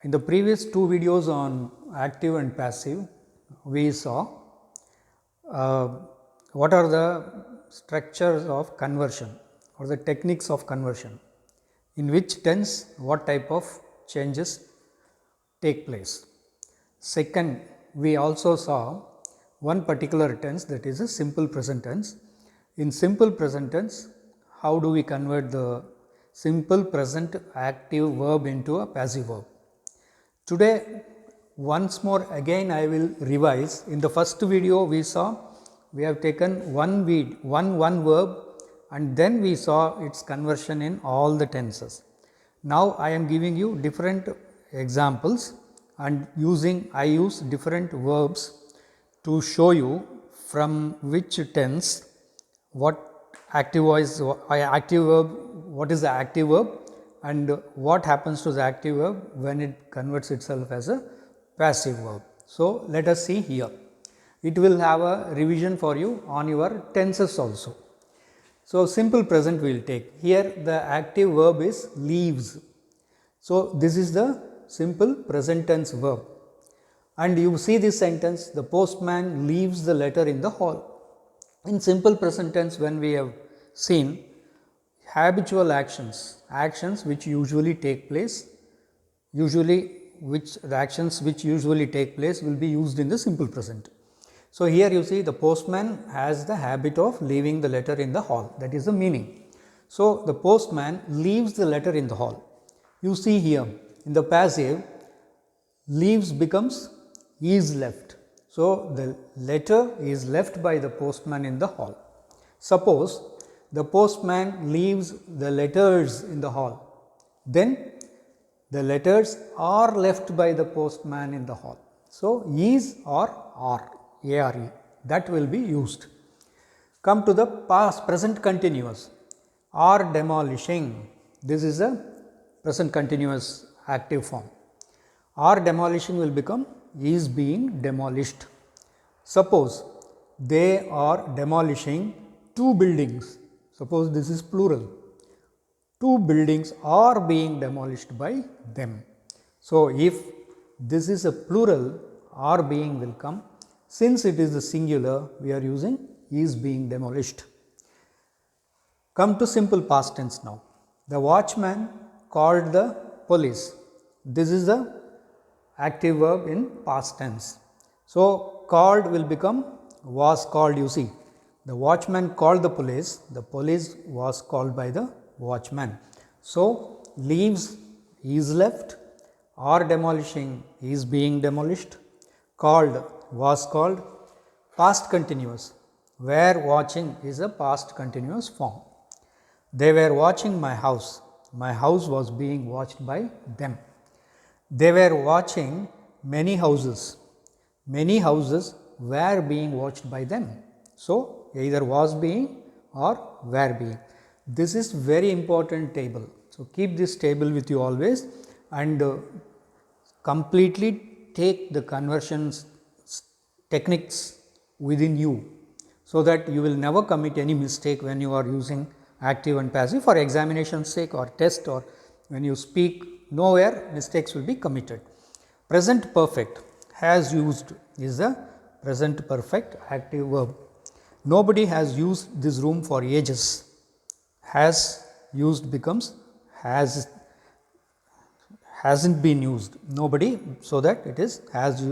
In the previous two videos on active and passive, we saw what are the structures of conversion or the techniques of conversion, in which tense what type of changes take place. Second, we also saw one particular tense, that is a simple present tense. In simple present tense, how do we convert the simple present active verb into a passive verb? Today, once more again I will revise. In the first video we saw we have taken one verb and then we saw its conversion in all the tenses. Now I am giving you different examples and I use different verbs to show you from which tense what active verb, what is the active verb and what happens to the active verb when it converts itself as a passive verb. So, let us see here. It will have a revision for you on your tenses also. So, simple present we will take. Here the active verb is leaves. So, this is the simple present tense verb. And you see this sentence, the postman leaves the letter in the hall. In simple present tense, when we have seen habitual actions which usually take place, the actions which usually take place will be used in the simple present. So, here you see the postman has the habit of leaving the letter in the hall, that is the meaning. So, the postman leaves the letter in the hall. You see here in the passive, leaves becomes is left. So, the letter is left by the postman in the hall. Suppose the postman leaves the letters in the hall, then the letters are left by the postman in the hall. So, is or are, are, that will be used. Come to the past present continuous, are demolishing, this is a present continuous active form. Are demolishing will become is being demolished. Suppose they are demolishing two buildings, suppose this is plural, two buildings are being demolished by them. So, if this is a plural, are being will come. Since it is a singular, we are using is being demolished. Come to simple past tense now. The watchman called the police. This is the active verb in past tense. So, called will become was called, you see. The watchman called the police was called by the watchman. So, leaves is left, are demolishing is being demolished, called was called, past continuous, were watching is a past continuous form. They were watching my house was being watched by them. They were watching many houses were being watched by them. So, either was being or were being. This is very important table. So, keep this table with you always and completely take the conversions techniques within you, so that you will never commit any mistake when you are using active and passive for examination sake or test, or when you speak, nowhere mistakes will be committed. Present perfect, has used is a present perfect active verb. Nobody has used this room for ages. Has used becomes hasn't been used. Nobody, so that it is has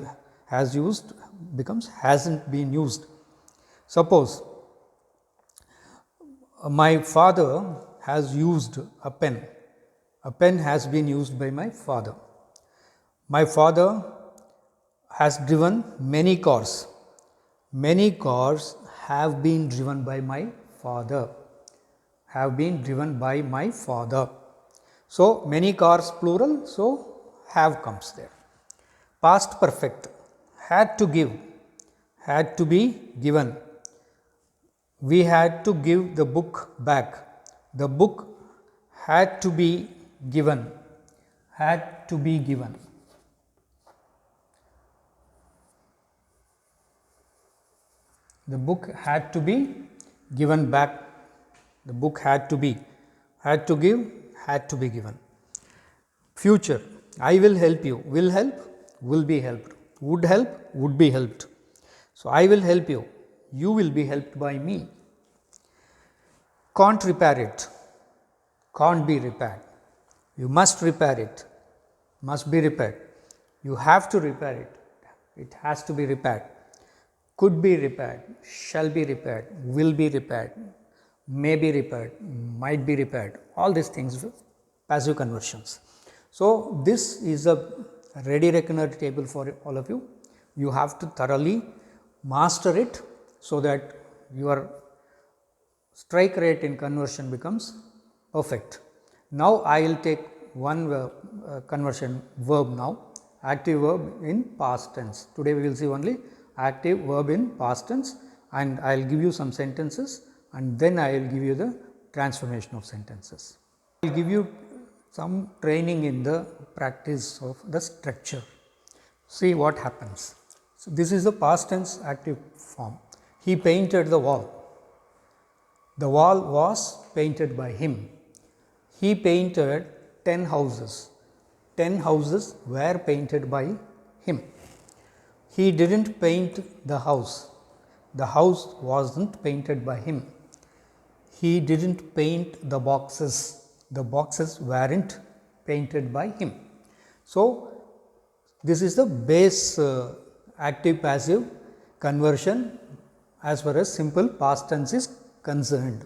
used becomes hasn't been used. Suppose my father has used a pen. A pen has been used by my father. My father has driven many cars. Many cars have been driven by my father. Have been driven by my father. So, many cars plural, so have comes there. Past perfect, had to give, had to be given. We had to give the book back. The book had to be given, had to be given. The book had to be given back. The book had to be, had to give, had to be given. Future, I will help you. Will help, will be helped. Would help, would be helped. So, I will help you. You will be helped by me. Can't repair it. Can't be repaired. You must repair it. Must be repaired. You have to repair it. It has to be repaired. Could be repaired. Shall be repaired. Will be repaired. May be repaired. Might be repaired. All these things, passive conversions. So, this is a ready reckoner table for all of you. You have to thoroughly master it so that your strike rate in conversion becomes perfect. Now, I will take one conversion verb now, active verb in past tense. Today, we will see only active verb in past tense, and I will give you some sentences, and then I will give you the transformation of sentences. I will give you some training in the practice of the structure. See what happens. So, this is the past tense active form. He painted the wall. The wall was painted by him. He painted 10 houses. 10 houses were painted by him. He didn't paint the house. The house wasn't painted by him. He didn't paint the boxes. The boxes weren't painted by him. So, this is the base active passive conversion as far as simple past tense is concerned.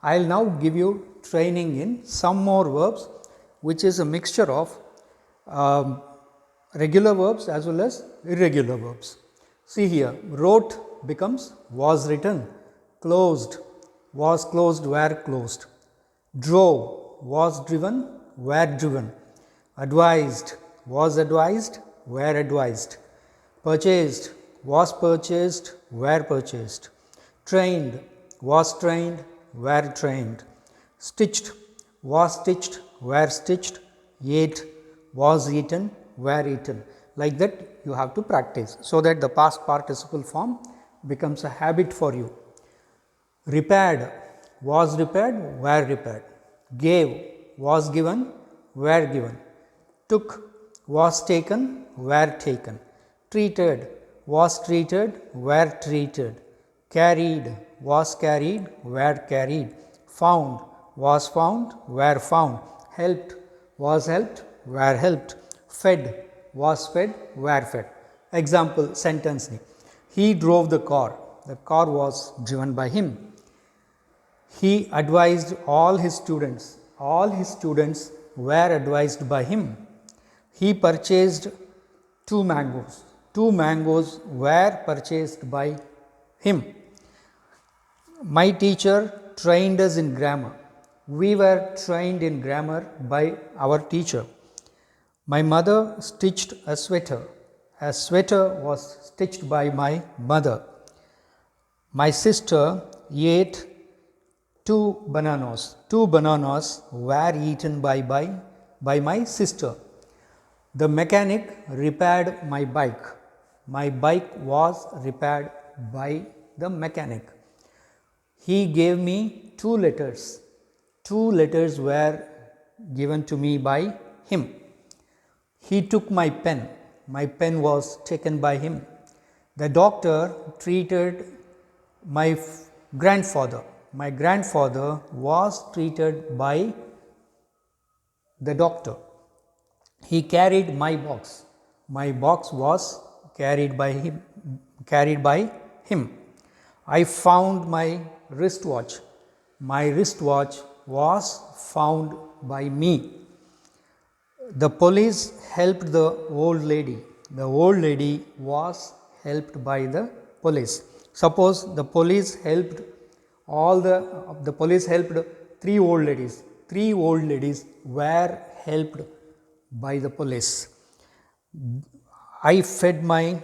I will now give you training in some more verbs, which is a mixture of regular verbs as well as irregular verbs. See here, wrote becomes was written, closed, was closed, were closed, drove, was driven, were driven, advised, was advised, were advised, purchased, was purchased, were purchased, trained, was trained, were trained, stitched, was stitched, were stitched, ate, was eaten, were eaten. Like that you have to practice, so that the past participle form becomes a habit for you. Repaired, was repaired, were repaired, gave, was given, were given, took, was taken, were taken, treated, was treated, were treated, carried, was carried, were carried, found, was found, were found, helped, was helped, were helped, fed, was fed, were fed. Example sentence: he drove the car was driven by him. He advised all his students were advised by him. He purchased 2 mangoes were purchased by him. My teacher trained us in grammar. We were trained in grammar by our teacher. My mother stitched a sweater. A sweater was stitched by my mother. My sister ate 2 bananas. 2 bananas were eaten by my sister. The mechanic repaired my bike. My bike was repaired by the mechanic. He gave me 2 letters. 2 letters were given to me by him. He took my pen. My pen was taken by him. The doctor treated my grandfather. My grandfather was treated by the doctor. He carried my box. My box was carried by him. I found my wristwatch. My wristwatch was found by me. The police helped the old lady. The old lady was helped by the police. Suppose the police helped the police helped 3 old ladies. 3 old ladies were helped by the police. I fed my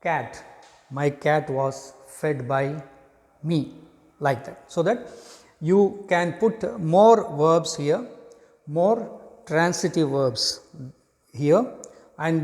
cat. My cat was fed by me, like that. So that you can put more verbs here, more transitive verbs here, and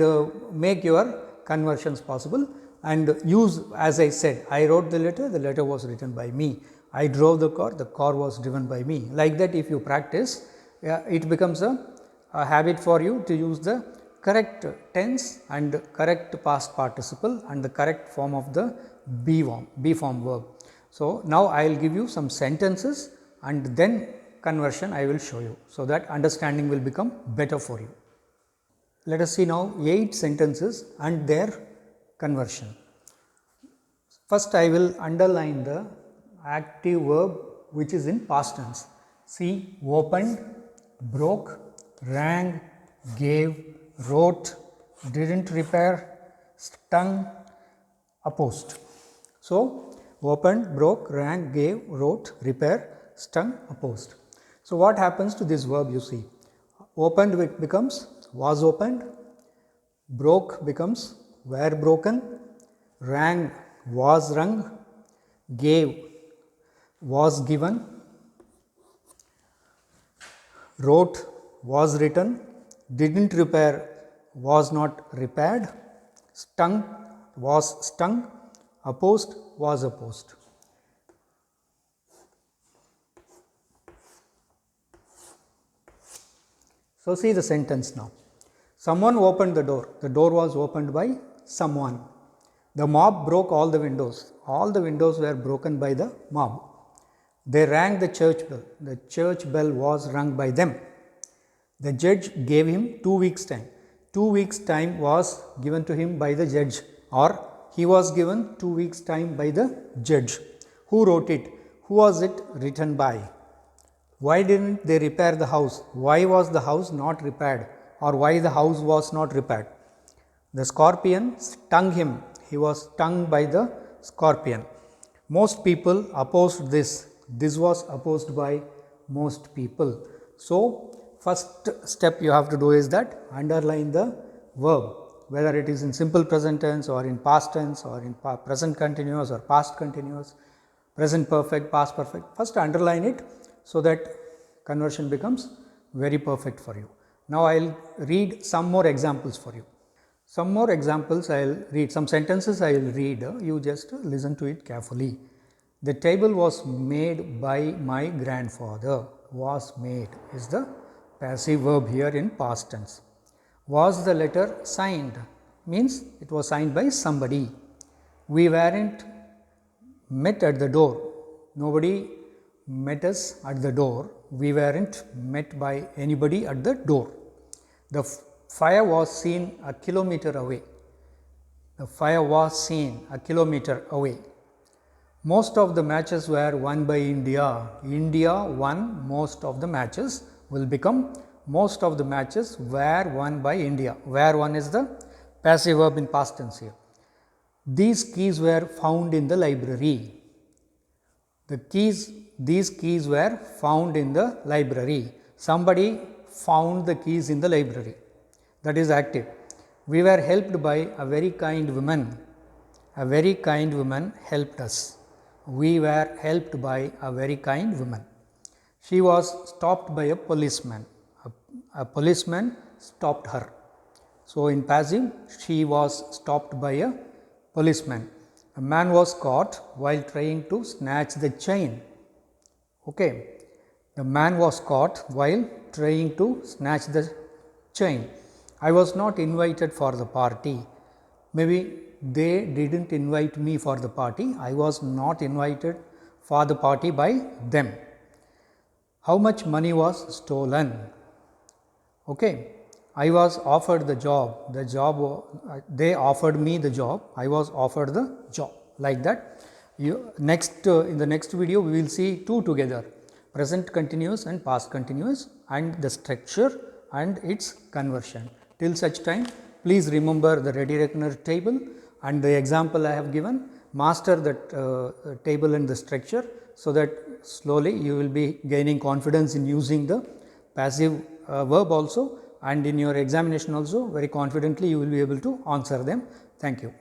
make your conversions possible, and use, as I said, I wrote the letter was written by me. I drove the car was driven by me. Like that, if you practice, it becomes a a habit for you to use the correct tense and correct past participle and the correct form of the be form verb. So, now I will give you some sentences and then conversion I will show you. So, that understanding will become better for you. Let us see now 8 sentences and their conversion. First, I will underline the active verb which is in past tense. See, opened, broke, rang, gave, wrote, didn't repair, stung, opposed. So, opened, broke, rang, gave, wrote, repair, stung, opposed. So, what happens to this verb you see? Opened becomes was opened, broke becomes were broken, rang was rung, gave was given, wrote was written, didn't repair was not repaired, stung was stung, opposed was opposed. So, see the sentence now. Someone opened the door was opened by someone. The mob broke all the windows were broken by the mob. They rang the church bell was rung by them. The judge gave him 2 weeks time. 2 weeks time was given to him by the judge, or he was given 2 weeks time by the judge. Who wrote it? Who was it written by? Why didn't they repair the house? Why was the house not repaired, or why the house was not repaired? The scorpion stung him. He was stung by the scorpion. Most people opposed this. This was opposed by most people. So, first step you have to do is that underline the verb, whether it is in simple present tense or in past tense or in present continuous or past continuous, present perfect, past perfect. First underline it so that conversion becomes very perfect for you. Now, I will read some more examples for you. Some more examples I will read, some sentences I will read, you just listen to it carefully. The table was made by my grandfather. Was made is the passive verb here in past tense. Was the letter signed? Means it was signed by somebody. We weren't met at the door. Nobody met us at the door. We weren't met by anybody at the door. The fire was seen a kilometer away. The fire was seen a kilometer away. Most of the matches were won by India. India won most of the matches will become most of the matches were won by India. Where won is the passive verb in past tense here. These keys were found in the library. These keys were found in the library. Somebody found the keys in the library. That is active. We were helped by a very kind woman. A very kind woman helped us. We were helped by a very kind woman. She was stopped by a policeman. A policeman stopped her. So, in passive, she was stopped by a policeman. A man was caught while trying to snatch the chain. Okay. The man was caught while trying to snatch the chain. I was not invited for the party. Maybe they didn't invite me for the party. I was not invited for the party by them. How much money was stolen? Okay. I was offered the job. They offered me the job. I was offered the job. Like that. In the next video, we will see two together: present continuous and past continuous, and the structure and its conversion. Till such time, please remember the ready reckoner table and the example I have given. Master that table and the structure, so that slowly you will be gaining confidence in using the passive verb also, and in your examination also very confidently you will be able to answer them. Thank you.